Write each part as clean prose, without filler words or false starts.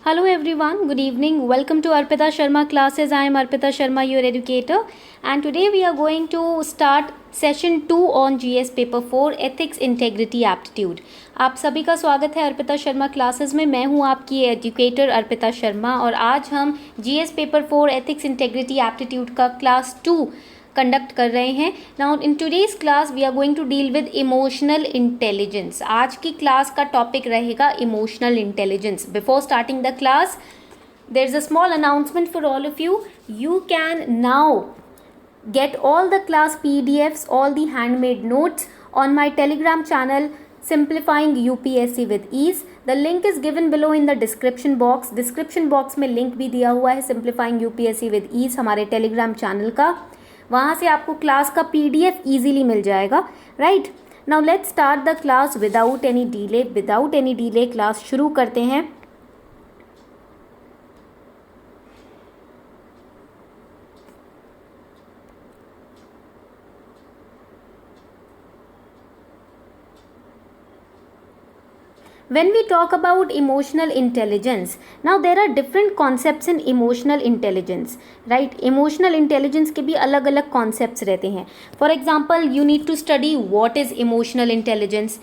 Hello everyone, good evening. Welcome to Arpita Sharma classes. I am Arpita Sharma, your educator, and today we are going to start session 2 on GS paper 4 Ethics, Integrity, Aptitude. आप सभी का स्वागत है Arpita Sharma classes में. मैं हूं आपकी educator Arpita Sharma और आज हम GS paper 4 ethics, integrity, aptitude का क्लास 2 कंडक्ट कर रहे हैं. Now in today's class we are going to deal with emotional intelligence. आज की क्लास का टॉपिक रहेगा emotional intelligence. Before starting the class there is a small announcement for all of you. You can now get all the class PDFs, all the handmade notes on my Telegram channel Simplifying UPSC with Ease. The link is given below in the description box. Description box में link भी दिया हुआ है Simplifying UPSC with Ease हमारे Telegram channel का. वहाँ से आपको क्लास का PDF easily मिल जाएगा. Right? Now let's start the class without any delay. Without any delay class शुरू करते हैं. When we talk about emotional intelligence, now there are different concepts in emotional intelligence, right? Emotional intelligence के भी अलग अलग concepts रहते हैं. For example, you need to study what is emotional intelligence.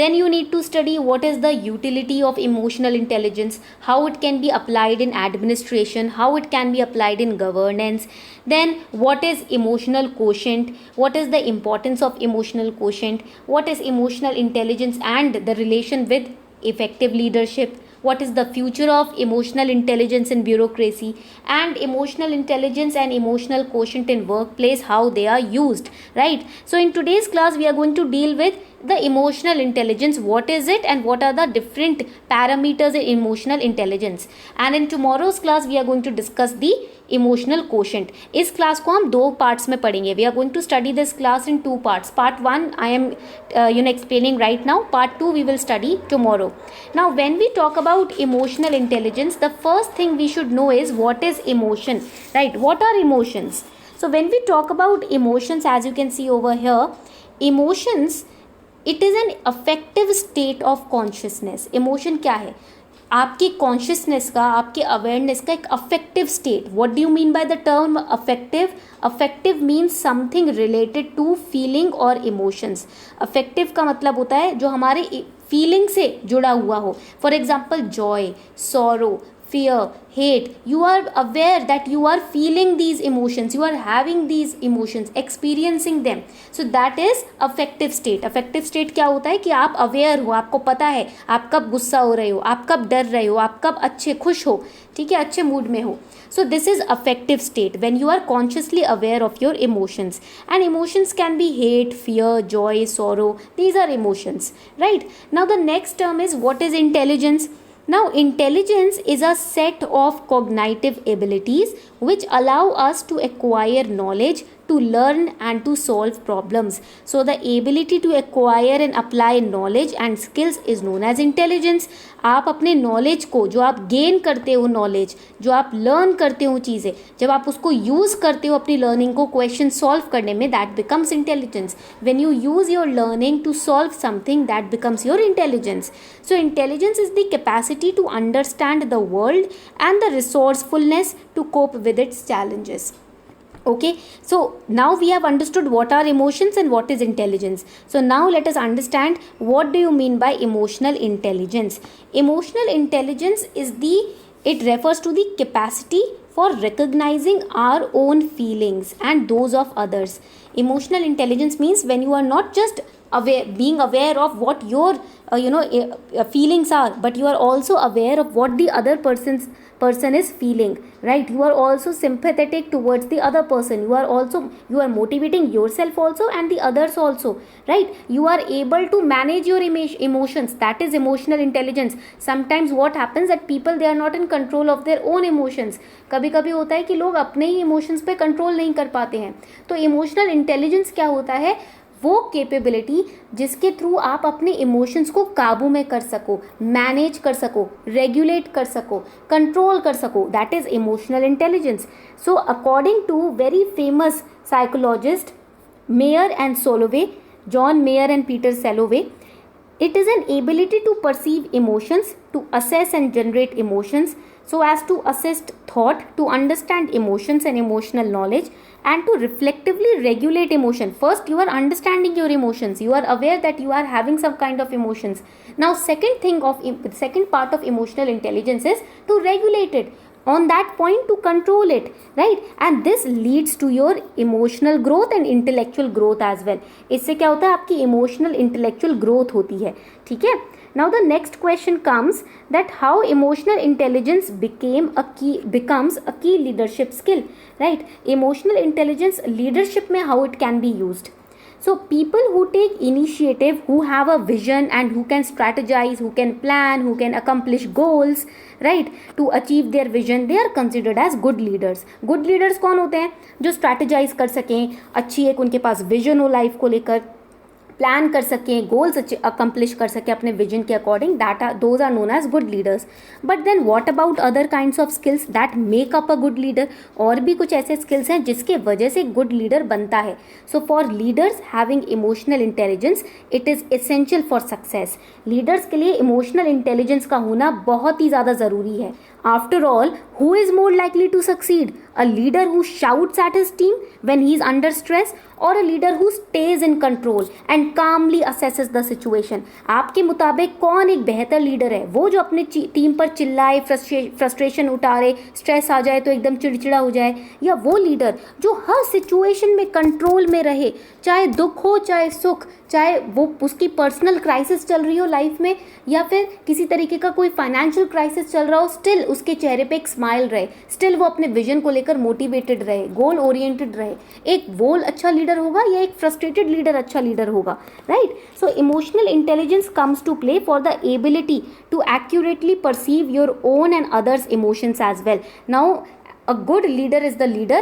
Then you need to study what is the utility of emotional intelligence, how it can be applied in administration, how it can be applied in governance. Then what is emotional quotient, what is the importance of emotional quotient, what is emotional intelligence and the relation with effective leadership, what is the future of emotional intelligence in bureaucracy, and emotional intelligence and emotional quotient in workplace, how they are used, right? So in today's class we are going to deal with the emotional intelligence, what is it and what are the different parameters in emotional intelligence, and in tomorrow's class we are going to discuss the emotional quotient. इस class को हम 2 parts में पढ़ेंगे. We are going to study this class in 2 parts. Part 1 I am explaining right now. Part 2 we will study tomorrow. Now when we talk about emotional intelligence, the first thing we should know is what is emotion, right? What are emotions? So when we talk about emotions, as you can see over here, emotions it is an affective state of consciousness. Emotion क्या है? आपकी consciousness का, आपके awareness का एक affective state. What do you mean by the term affective? Affective means something related to feeling और emotions. Affective का मतलब होता है जो हमारे फीलिंग से जुड़ा हुआ हो. For example Joy, sorrow, fear, hate. You are aware that you are feeling these emotions, you are having these emotions, experiencing them. So that is affective state. Affective state क्या होता है कि आप aware हो, आपको पता है आप कब गुस्सा हो रहे हो, आप कब डर रहे हो, आप कब अच्छे खुश हो, ठीक है, अच्छे मूड में हो. So this is affective state when you are consciously aware of your emotions. And emotions can be hate, fear, joy, sorrow. These are emotions, right? Now the next term is what is intelligence. Now intelligence is a set of cognitive abilities which allow us to acquire knowledge, to learn and to solve problems. So the ability to acquire and apply knowledge and skills is known as intelligence. आप अपने knowledge को, जो आप gain करते हो knowledge, जो आप learn करते हो चीज़ें, जब आप उसको यूज़ करते हो अपनी लर्निंग को क्वेश्चन सॉल्व करने में, that becomes intelligence. When you use your learning to solve something, that becomes your intelligence. So intelligence is the capacity to understand the world and the resourcefulness to cope with its challenges. Okay, so now we have understood what are emotions and what is intelligence. So now let us understand what do you mean by emotional intelligence. Emotional intelligence it refers to the capacity for recognizing our own feelings and those of others. Emotional intelligence means when you are not just being aware of what your feelings are, but you are also aware of what the other person is feeling, right? You are also sympathetic towards the other person. You are motivating yourself also and the others also, right? You are able to manage your emotions. That is emotional intelligence. Sometimes what happens that people, they are not in control of their own emotions. कभी कभी होता है कि लोग अपने ही emotions पे control नहीं कर पाते हैं. तो इमोशनल इंटेलिजेंस क्या होता है? वो कैपेबिलिटी जिसके थ्रू आप अपने इमोशंस को काबू में कर सको, मैनेज कर सको, रेगुलेट कर सको, कंट्रोल कर सको. That is emotional intelligence. So according to very famous psychologist Mayer and Salovey, John Mayer and Peter Salovey, It is an ability to perceive emotions, to assess and generate emotions, so as to assist thought, to understand emotions and emotional knowledge, and to reflectively regulate emotion. First, you are understanding your emotions. You are aware that you are having some kind of emotions. Now, second part of emotional intelligence is to regulate it. On that point, to control it, right? And this leads to your emotional growth and intellectual growth as well. इससे क्या होता है, आपकी emotional intellectual growth होती है, ठीक है. Now the next question comes that how emotional intelligence becomes a key leadership skill, right? Emotional intelligence leadership में how it can be used. So people who take initiative, who have a vision and who can strategize, who can plan, who can accomplish goals, right, to achieve their vision, they are considered as good leaders. Good leaders कौन होते हैं? जो strategize कर सकें, अच्छी एक उनके पास vision हो लाइफ को लेकर, प्लान कर सकें, गोल्स अकम्प्लिश कर सकें अपने विजन के according, those are known as good leaders. But then what about other kinds of skills that make up a good leader? और भी कुछ ऐसे स्किल्स हैं जिसके वजह से गुड लीडर बनता है. So for leaders having emotional intelligence, it is essential for success. Leaders के लिए इमोशनल इंटेलिजेंस का होना बहुत ही ज़्यादा ज़रूरी है. After all, who is more likely to succeed? A leader who shouts at his team when he is under stress, or a leader who stays in control and calmly assesses the situation? आपके मुताबिक कौन एक बेहतर leader है? वो जो अपने team पर चिल्लाए, फ्रस्ट्रेशन उतारे, स्ट्रेस आ जाए तो एकदम चिड़चिड़ा हो जाए, या वो लीडर जो हर सिचुएशन में कंट्रोल में रहे, चाहे दुख हो चाहे सुख, चाहे वो उसकी पर्सनल क्राइसिस चल रही हो लाइफ में, या फिर किसी तरीके का कोई फाइनेंशियल क्राइसिस चल रहा हो, स्टिल उसके चेहरे पे एक स्माइल रहे, स्टिल वो अपने विजन को लेकर मोटिवेटेड रहे, गोल ओरिएंटेड रहे. एक वो अच्छा लीडर होगा या एक फ्रस्ट्रेटेड लीडर अच्छा लीडर होगा, right? So emotional intelligence comes to play for the ability to accurately perceive your own and others emotions as well. Now a good leader is the leader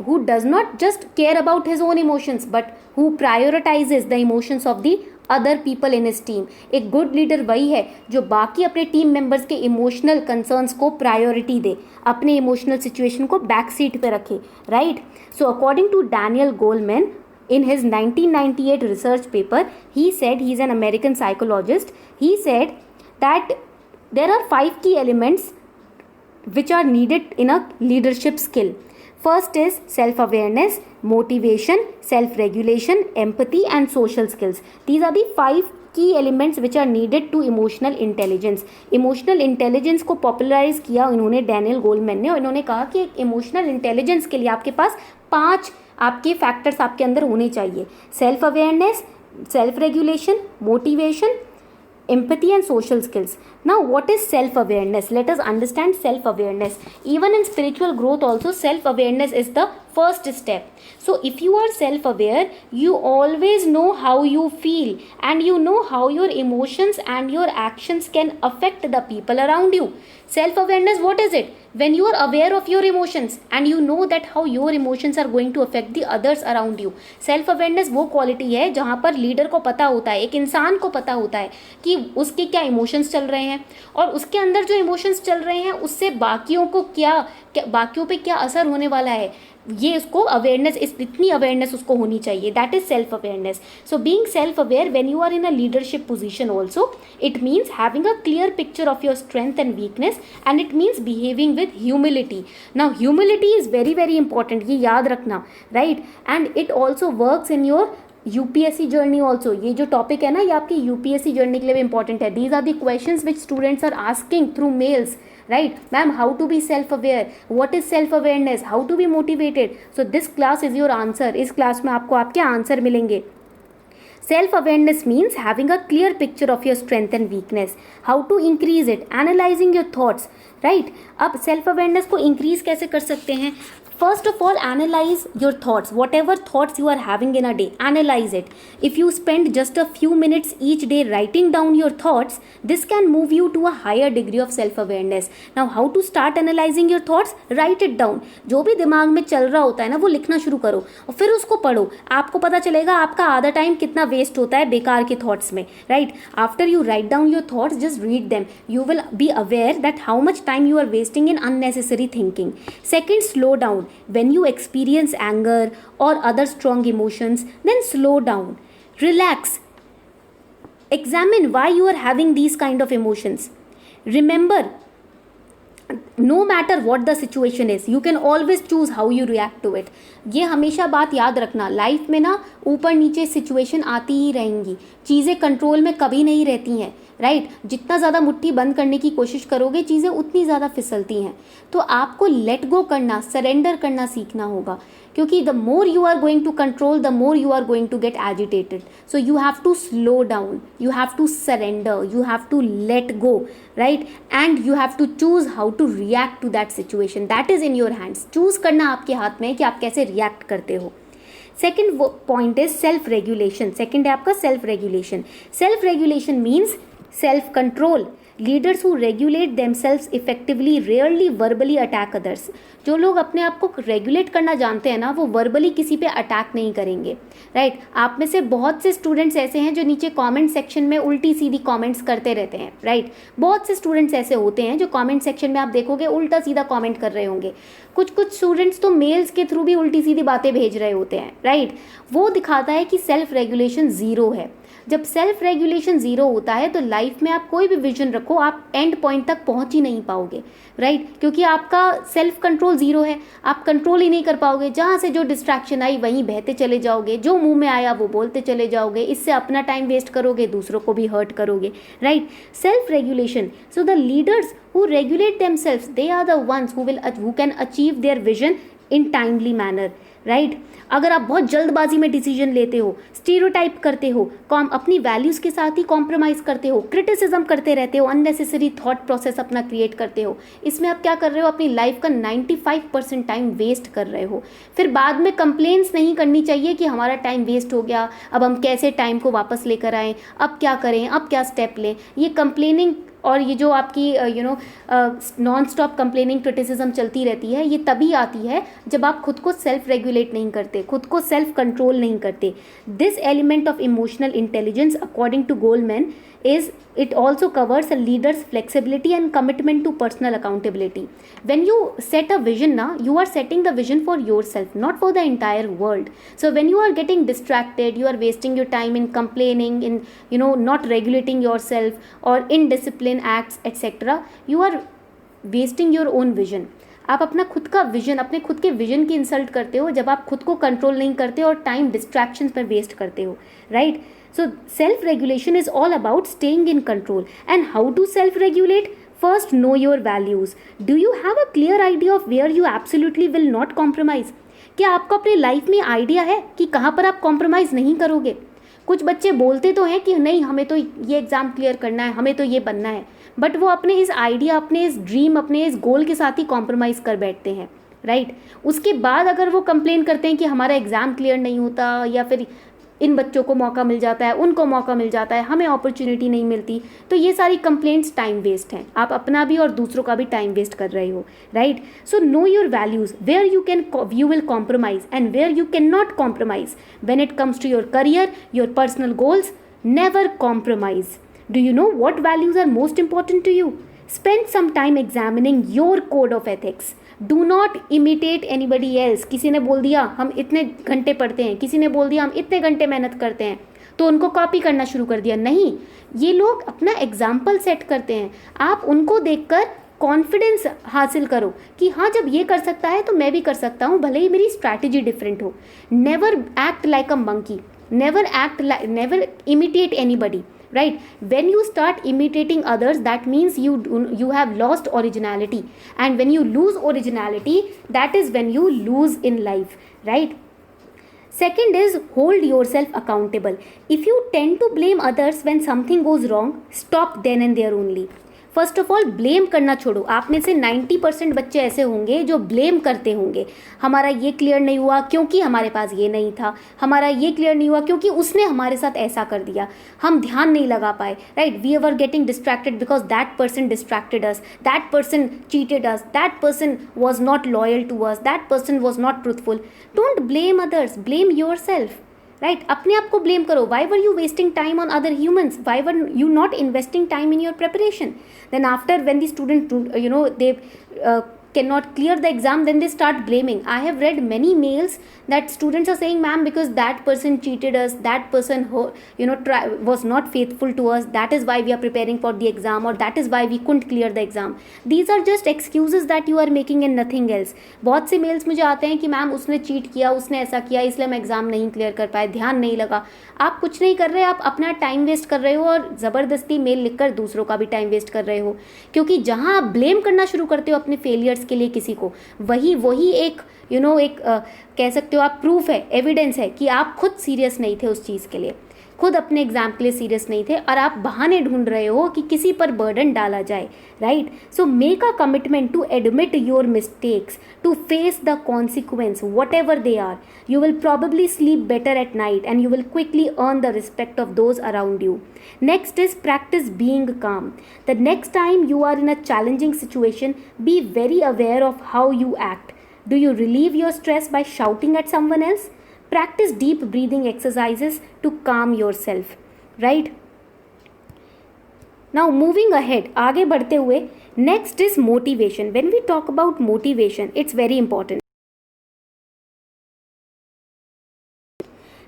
who does not just care about his own emotions but who prioritizes the emotions of the other people in his team. एक good leader वही है जो बाकी अपने team members के emotional concerns को priority दे, अपने इमोशनल सिचुएशन को बैक सीट पे रखे, right? So according to Daniel Goleman, in his 1998 research paper, he said, he is an American psychologist, he said that there are 5 key elements which are needed in a leadership skill. First is self-awareness, motivation, self-regulation, empathy and social skills. These are the 5 key elements which are needed to emotional intelligence. Emotional intelligence को popularize किया इन्होंने Daniel Goleman ने, और इन्होंने कहा कि एक emotional intelligence के लिए आपके पास 5 आपके फैक्टर्स आपके अंदर होने चाहिए. Self awareness, self regulation, motivation, empathy and social skills. Now what is self awareness? Let us understand self awareness. Even in spiritual growth also, self awareness is the first step. So if you are self aware, you always know how you feel and you know how your emotions and your actions can affect the people around you. Self awareness, what is it? When you are aware of your emotions and you know that how your emotions are going to affect the others around you. Self awareness वो quality है जहाँ पर leader को पता होता है, एक इंसान को पता होता है कि उसके क्या इमोशंस चल रहे हैं और उसके अंदर जो इमोशंस चल रहे हैं उससे बाकियों पे क्या असर होने वाला है. ये उसको अवेयरनेस, इतनी अवेयरनेस उसको होनी चाहिए. That is self awareness. So being self aware when you are in a leadership position also, it means having a clear picture of your strength and weakness, and it means behaving with humility. Now humility is very very important, ये याद रखना, right? And it also works in your UPSC journey also. ये जो topic है ना, ये आपकी UPSC journey के लिए भी इंपॉर्टेंट है. These are the questions which students are asking through mails, right? Ma'am, how to be self aware, what is self awareness, how to be motivated? So this class is your answer. इस class में आपको आपके answer मिलेंगे. Self awareness means having a clear picture of your strength and weakness. How to increase it? Analyzing your thoughts, right? अब self awareness को increase कैसे कर सकते हैं? First of all, analyze your thoughts. Whatever thoughts you are having in a day, analyze it. If you spend just a few minutes each day writing down your thoughts, this can move you to a higher degree of self-awareness. Now, how to start analyzing your thoughts? Write it down. जो भी दिमाग में चल रहा होता है ना, वो लिखना शुरू करो और फिर उसको पढ़ो. आपको पता चलेगा आपका आधा टाइम कितना वेस्ट होता है बेकार के थॉट्स में, right? After you write down your thoughts, just read them. You will be aware that how much time you are wasting in unnecessary thinking. Second, slow down. When you experience anger or other strong emotions, then slow down. Relax. Examine why you are having these kind of emotions. Remember, no matter what the situation is, you can always choose how you react to it. ये हमेशा बात याद रखना, life में ना ऊपर नीचे situation आती ही रहेंगी, चीज़ें कंट्रोल में कभी नहीं रहती हैं, राइट? जितना ज़्यादा मुट्ठी बंद करने की कोशिश करोगे चीज़ें उतनी ज़्यादा फिसलती हैं. तो आपको लेट गो करना, सरेंडर करना सीखना होगा, क्योंकि the more you are going to control the more you are going to get agitated. So you have to slow down, you have to surrender, you have to let go, right? And you have to choose how to react to that situation. That is in your hands. Choose करना आपके हाथ में है कि आप कैसे react करते हो. Second point is self regulation. Second है आपका self regulation. Self regulation means self control. Leaders who regulate themselves effectively rarely verbally attack others. जो लोग अपने आप को रेगुलेट करना जानते हैं ना, वो वर्बली किसी पे अटैक नहीं करेंगे, राइट? आप में से बहुत से स्टूडेंट्स ऐसे हैं जो नीचे कमेंट सेक्शन में उल्टी सीधी कमेंट्स करते रहते हैं, राइट? बहुत से स्टूडेंट्स ऐसे होते हैं जो कमेंट सेक्शन में आप देखोगे उल्टा सीधा कमेंट कर रहे होंगे. कुछ स्टूडेंट्स तो मेल्स के थ्रू भी उल्टी सीधी बातें भेज रहे होते हैं, राइट? वो दिखाता है कि सेल्फ रेगुलेशन ज़ीरो है. जब सेल्फ रेगुलेशन ज़ीरो होता है तो लाइफ में आप कोई भी विजन रखो, आप एंड पॉइंट तक पहुंच ही नहीं पाओगे, राइट? क्योंकि आपका सेल्फ कंट्रोल ज़ीरो है, आप कंट्रोल ही नहीं कर पाओगे. जहाँ से जो डिस्ट्रैक्शन आई वहीं बहते चले जाओगे, जो मुंह में आया वो बोलते चले जाओगे. इससे अपना टाइम वेस्ट करोगे, दूसरों को भी हर्ट करोगे, right? Self regulation. So the leaders who regulate themselves, they are the ones who can achieve their vision in timely manner, right? अगर आप बहुत जल्दबाजी में डिसीजन लेते हो, स्टीरियोटाइप करते हो, अपनी वैल्यूज़ के साथ ही कॉम्प्रोमाइज़ करते हो, क्रिटिसिज्म करते रहते हो, अननेसेसरी थॉट प्रोसेस अपना क्रिएट करते हो, इसमें आप क्या कर रहे हो? अपनी लाइफ का 95% टाइम वेस्ट कर रहे हो. फिर बाद में कंप्लेंट्स नहीं करनी चाहिए कि हमारा टाइम वेस्ट हो गया, अब हम कैसे टाइम को वापस लेकर आएँ, अब क्या करें, अब क्या स्टेप लें. ये कंप्लेनिंग और ये जो आपकी नॉन स्टॉप कंप्लेनिंग क्रिटिसिज्म चलती रहती है, ये तभी आती है जब आप खुद को सेल्फ रेगुलेट नहीं करते, खुद को सेल्फ कंट्रोल नहीं करते. This element of emotional intelligence according to Goleman is it also covers a leader's flexibility and commitment to personal accountability. When you set a vision now, you are setting the vision for yourself, not for the entire world. So when you are getting distracted, you are wasting your time in complaining, in not regulating yourself or indiscipline acts etc. You are wasting your own vision. आप अपना खुद का vision, अपने खुद के vision की insult करते हो जब आप खुद को कंट्रोल नहीं करते और टाइम डिस्ट्रैक्शंस पर वेस्ट करते हो, right? So self-regulation is all about staying in control. And how to self-regulate? First, know your values. Do you have a clear idea of where you absolutely will not compromise? क्या आपको अपनी life में idea है कि कहाँ पर आप compromise नहीं करोगे? कुछ बच्चे बोलते तो हैं कि नहीं हमें तो ये एग्ज़ाम क्लियर करना है, हमें तो ये बनना है, बट वो अपने इस आइडिया, अपने इस ड्रीम, अपने इस गोल के साथ ही कॉम्प्रोमाइज़ कर बैठते हैं, राइट? उसके बाद अगर वो कंप्लेन करते हैं कि हमारा एग्ज़ाम क्लियर नहीं होता, या फिर इन बच्चों को मौका मिल जाता है, उनको मौका मिल जाता है, हमें अपॉर्चुनिटी नहीं मिलती, तो ये सारी कंप्लेंट्स टाइम वेस्ट हैं. आप अपना भी और दूसरों का भी टाइम वेस्ट कर रहे हो, right? So know your values, where you will compromise and where you can not compromise. When it comes to your career, your personal goals, never compromise. Do you know what values are most important to you? Spend some time examining your code of ethics. Do not imitate anybody else. किसी ने बोल दिया हम इतने घंटे पढ़ते हैं, किसी ने बोल दिया हम इतने घंटे मेहनत करते हैं, तो उनको कॉपी करना शुरू कर दिया. नहीं, ये लोग अपना एग्जाम्पल सेट करते हैं, आप उनको देखकर कॉन्फिडेंस हासिल करो कि हाँ जब ये कर सकता है तो मैं भी कर सकता हूँ, भले ही मेरी स्ट्रैटेजी डिफरेंट हो. Never act like a monkey, never imitate anybody, right? When you start imitating others, that means you have lost originality, and when you lose originality, that is when you lose in life, right? Second is hold yourself accountable. If you tend to blame others when something goes wrong, stop then and there only. First of all blame करना छोड़ो. आप में से 90% बच्चे ऐसे होंगे जो blame करते होंगे, हमारा ये क्लियर नहीं हुआ क्योंकि हमारे पास ये नहीं था, हमारा ये क्लियर नहीं हुआ क्योंकि उसने हमारे साथ ऐसा कर दिया, हम ध्यान नहीं लगा पाए, right? We were getting distracted because that person distracted us, that person cheated us, that person was not loyal to us, that person was not truthful. Don't blame others, blame yourself, right? अपने आप को blame करो. Why were you wasting time on other humans? Why were you not investing time in your preparation? Then after when the student they cannot clear the exam, then they start blaming. I have read many mails that students are saying, ma'am, because that person cheated us, that person was not faithful to us, that is why we are preparing for the exam, or that is why we couldn't clear the exam. These are just excuses that you are making and nothing else. बहुत से mails मुझे आते हैं कि ma'am उसने cheat किया, उसने ऐसा किया, इसलिए हम एग्जाम नहीं क्लियर कर पाए, ध्यान नहीं लगा. आप कुछ नहीं कर रहे, आप अपना टाइम वेस्ट कर रहे हो और ज़बरदस्ती मेल लिखकर दूसरों का भी टाइम वेस्ट कर रहे हो. क्योंकि जहाँ आप ब्लेम करना शुरू करते हो अपने फेलियर्स के लिए किसी को, वही एक कह सकते हो आप प्रूफ है, एविडेंस है कि आप खुद सीरियस नहीं थे उस चीज़ के लिए, खुद अपने एग्जाम के लिए सीरियस नहीं थे, और आप बहाने ढूंढ रहे हो कि किसी पर बर्डन डाला जाए. Right. So make a commitment to admit your mistakes, to face the consequence whatever they are. You will probably sleep better at night and you will quickly earn the respect of those around you. Next is practice being calm. The next time you are in a challenging situation, be very aware of how you act. Do you relieve your stress by shouting at someone else? Practice deep breathing exercises to calm yourself. Right? Now moving ahead, आगे बढ़ते हुए, next is motivation. When we talk about motivation, it's very important.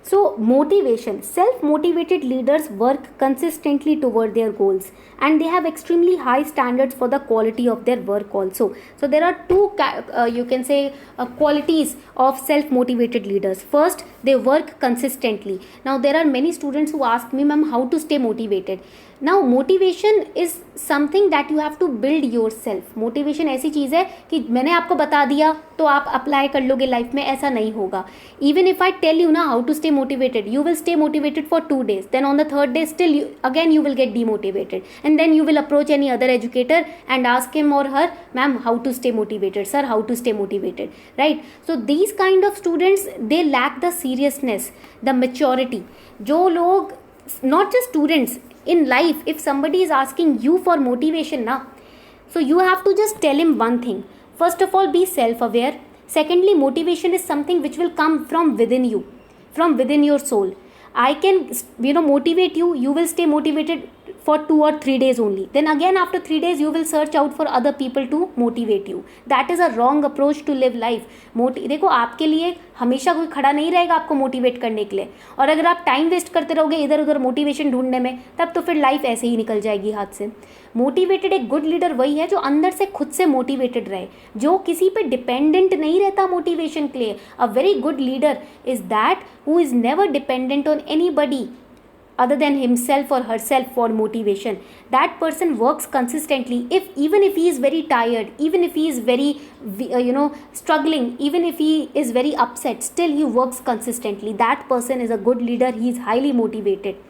So motivation, self-motivated leaders work consistently toward their goals and they have extremely high standards for the quality of their work also. So there are two qualities of self-motivated leaders. First, they work consistently. Now there are many students who ask me, ma'am, how to stay motivated. Now motivation is something that you have to build yourself. Motivation ऐसी चीज़ है कि मैंने आपको बता दिया तो आप apply कर लोगे लाइफ में, ऐसा नहीं होगा. Even if I tell you now how to stay motivated, you will stay motivated for 2 days. Then on the third day still you will get demotivated. And then you will approach any other educator and ask him or her, ma'am, how to stay motivated, sir, how to stay motivated. Right? So these kind of students, they lack the seriousness, the maturity. जो लोग, not just students, in life, if somebody is asking you for motivation now, so you have to just tell him one thing. First of all, be self-aware. Secondly, motivation is something which will come from within you, from within your soul. I can motivate you, you will stay motivated for 2 or 3 days only. Then again after 3 days you will search out for other people to motivate you. That is a wrong approach to live life. देखो, आपके लिए हमेशा कोई खड़ा नहीं रहेगा आपको motivate करने के लिए, और अगर आप टाइम वेस्ट करते रहोगे इधर उधर मोटिवेशन ढूंढने में, तब तो फिर लाइफ ऐसे ही निकल जाएगी हाथ से. मोटिवेटेड, एक गुड लीडर वही है जो अंदर से खुद से मोटिवेटेड रहे, जो किसी पे डिपेंडेंट नहीं रहता मोटिवेशन के लिए. A very good leader is that who is never dependent on anybody other than himself or herself for motivation. That person works consistently. Even if he is very tired, even if he is very struggling, even if he is very upset, still he works consistently. That person is a good leader. He is highly motivated.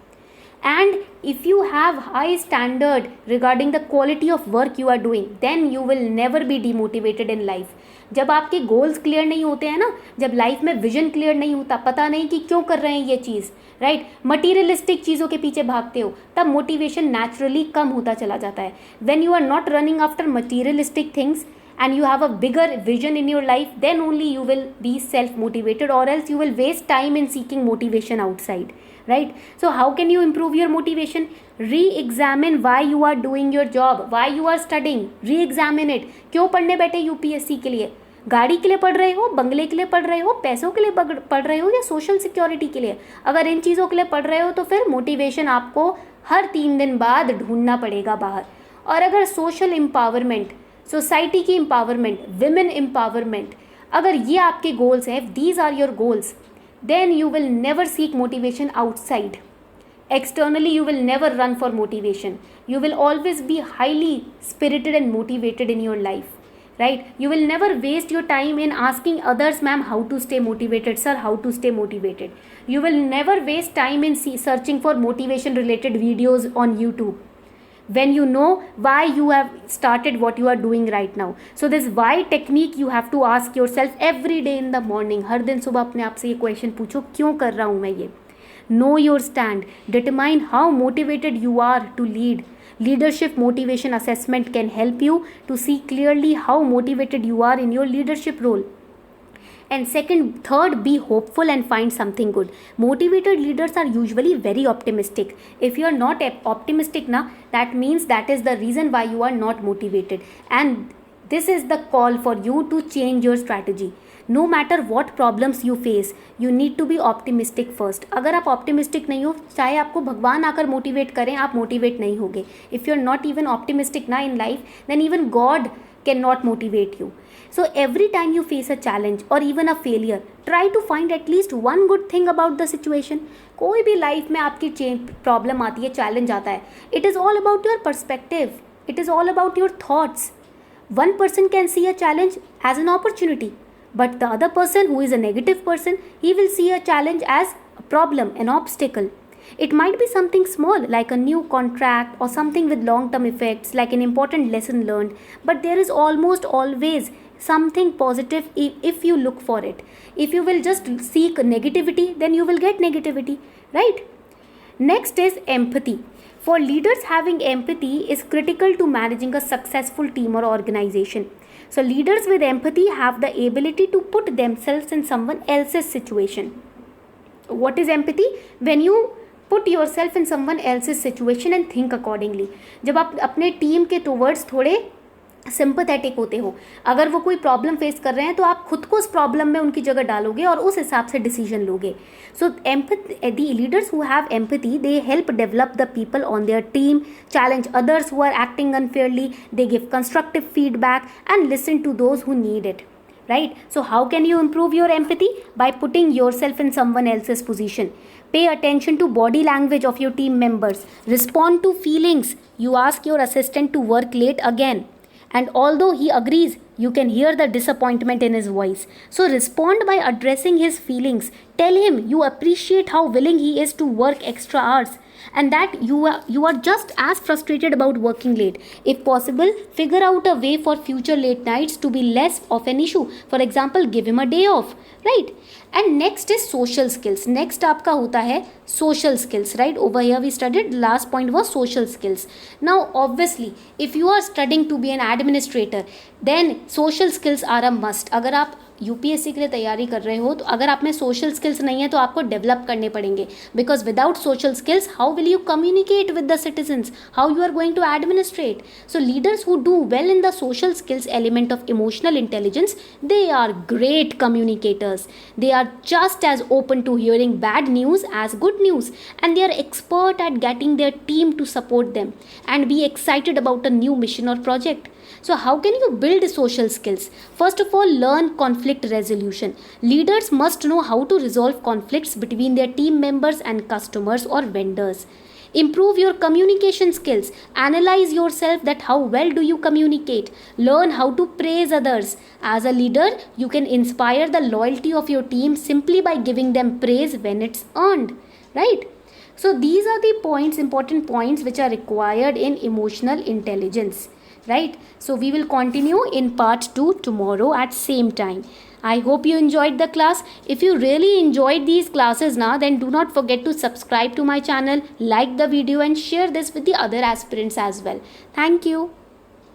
And if you have high standard regarding the quality of work you are doing, then you will never be demotivated in life. जब आपके goals clear नहीं होते हैं ना, जब life में vision clear नहीं होता, पता नहीं कि क्यों कर रहे हैं ये चीज़, राइट, मटीरियलिस्टिक चीज़ों के पीछे भागते हो, तब मोटिवेशन नेचुरली कम होता चला जाता है. When you are not running after materialistic things and you have a bigger vision in your life, then only you will be self motivated, or else you will waste time in seeking motivation outside. Right? So how can you improve your motivation? Re-examine why you are doing your job, why you are studying. Re-examine it. क्यों पढ़ने बैठे UPSC के लिए? गाड़ी के लिए पढ़ रहे हो, बंगले के लिए पढ़ रहे हो, पैसों के लिए पढ़ रहे हो, या सोशल सिक्योरिटी के लिए? अगर इन चीज़ों के लिए पढ़ रहे हो तो फिर मोटिवेशन आपको हर 3 दिन बाद ढूंढना पड़ेगा बाहर. और अगर सोशल एम्पावरमेंट, सोसाइटी की एम्पावरमेंट, विमेन एम्पावरमेंट, अगर ये आपके गोल्स हैं, these are your goals, then you will never seek motivation outside. Externally, you will never run for motivation. You will always be highly spirited and motivated in your life, right? You will never waste your time in asking others, ma'am, how to stay motivated, sir, how to stay motivated. You will never waste time in searching for motivation related videos on YouTube, when you know why you have started what you are doing right now. So this why technique you have to ask yourself every day in the morning. हर दिन सुबह अपने आप से ये question पूछो, क्यों कर रहा हूँ मैं ये? Know your stand. Determine how motivated you are to lead. Leadership motivation assessment can help you to see clearly how motivated you are in your leadership role. And third, be hopeful and find something good. Motivated leaders are usually very optimistic. If you are not optimistic now, that means that is the reason why you are not motivated. And This is the call for you to change your strategy. No matter what problems you face, you need to be optimistic first. अगर आप optimistic नहीं हो, चाहे आपको भगवान आकर motivate करें, आप motivate नहीं होगे. If you're not even optimistic ना in life, then even God cannot motivate you. So every time you face a challenge or even a failure, try to find at least one good thing about the situation. कोई भी life में आपकी problem आती है, challenge आता है, it is all about your perspective. It is all about your thoughts. One person can see a challenge as an opportunity, but the other person who is a negative person, he will see a challenge as a problem, an obstacle. It might be something small like a new contract or something with long-term effects like an important lesson learned, but there is almost always something positive if you look for it. If you will just seek negativity, then you will get negativity, right? Next is empathy. For leaders, having empathy is critical to managing a successful team or organization. So leaders with empathy have the ability to put themselves in someone else's situation. What is empathy? When you put yourself in someone else's situation and think accordingly. जब आप अपने team के towards थोड़े sympathetic होते हो, अगर वो कोई प्रॉब्लम फेस कर रहे हैं तो आप खुद को उस प्रॉब्लम में उनकी जगह डालोगे और उस हिसाब से डिसीजन लोगे. So the leaders who have empathy, they help develop the people on their team, challenge others who are acting unfairly, they give constructive feedback and listen to those who need it. Right? So how can you improve your empathy? By putting yourself in someone else's position. Pay attention to body language of your team members. Respond to feelings. You ask your assistant to work late again, and although he agrees, you can hear the disappointment in his voice. So respond by addressing his feelings. Tell him you appreciate how willing he is to work extra hours, and that you are just as frustrated about working late. If possible, figure out a way for future late nights to be less of an issue. For example, give him a day off, right? And next is social skills. Next आपका होता है social skills, right? Over here we studied, last point was social skills. Now obviously if you are studying to be an administrator, then social skills are a must. अगर आप UPSC के लिए तैयारी कर रहे हो तो अगर आप में सोशल स्किल्स नहीं है तो आपको डेवलप करने पड़ेंगे, because without social skills how will you communicate with the citizens, how you are going to administrate. So leaders who do well in the social skills element of emotional intelligence, they are great communicators. They are just as open to hearing bad news as good news, and they are expert at getting their team to support them and be excited about a new mission or project. So how can you build social skills? First of all, learn conflict resolution. Leaders must know how to resolve conflicts between their team members and customers or vendors. Improve your communication skills. Analyze yourself that how well do you communicate. Learn how to praise others. As a leader, you can inspire the loyalty of your team simply by giving them praise when it's earned, right? So these are the points, important points which are required in emotional intelligence, right? So we will continue in part 2 tomorrow at same time. I hope you enjoyed the class. If you really enjoyed these classes now, then do not forget to subscribe to my channel, like the video and share this with the other aspirants as well. Thank you.